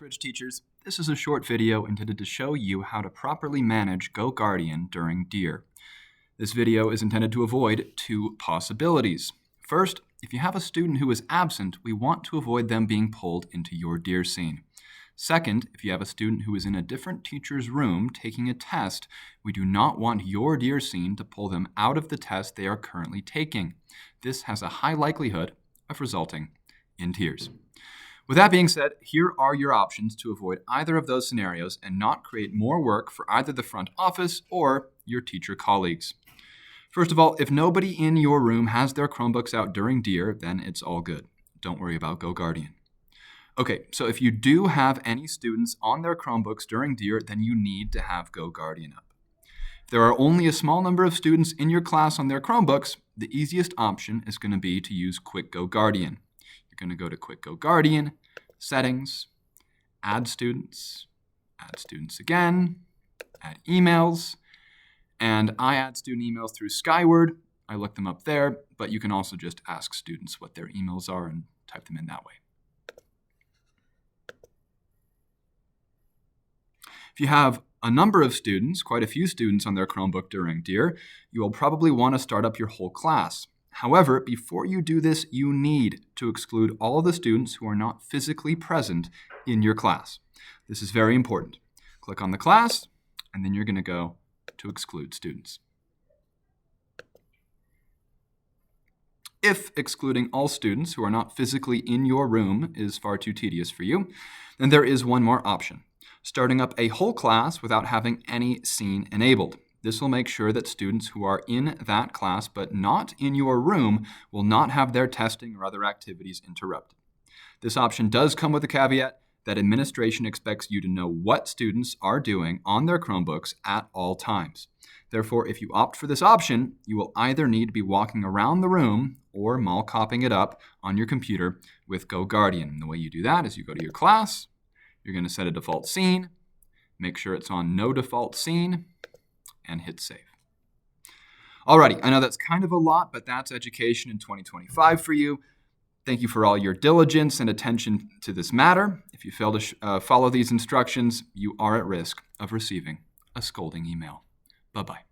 Ridge teachers, this is a short video intended to show you how to properly manage GoGuardian during DEAR. This video is intended to avoid two possibilities. First, if you have a student who is absent, we want to avoid them being pulled into your DEAR scene. Second, if you have a student who is in a different teacher's room taking a test, we do not want your DEAR scene to pull them out of the test they are currently taking. This has a high likelihood of resulting in tears. With that being said, here are your options to avoid either of those scenarios and not create more work for either the front office or your teacher colleagues. First of all, if nobody in your room has their Chromebooks out during DEAR, then it's all good. Don't worry about GoGuardian. Okay, so if you do have any students on their Chromebooks during DEAR, then you need to have GoGuardian up. If there are only a small number of students in your class on their Chromebooks, the easiest option is going to be to use Quick GoGuardian. You're going to go to Quick GoGuardian, Settings, Add Students again, Add Emails, and I add student emails through Skyward. I look them up there, but you can also just ask students what their emails are and type them in that way. If you have a number of students, quite a few students on their Chromebook during DEAR, you will probably want to start up your whole class. However, before you do this, you need to exclude all the students who are not physically present in your class. This is very important. Click on the class, and then you're going to go to exclude students. If excluding all students who are not physically in your room is far too tedious for you, then there is one more option: starting up a whole class without having any scene enabled. This will make sure that students who are in that class but not in your room will not have their testing or other activities interrupted. This option does come with a caveat that administration expects you to know what students are doing on their Chromebooks at all times. Therefore, if you opt for this option, you will either need to be walking around the room or mall-copying it up on your computer with GoGuardian. And the way you do that is you go to your class, you're going to set a default scene, make sure it's on no default scene, and hit save. Alrighty, I know that's kind of a lot, but that's education in 2025 for you. Thank you for all your diligence and attention to this matter. If you fail to follow these instructions, you are at risk of receiving a scolding email. Bye-bye.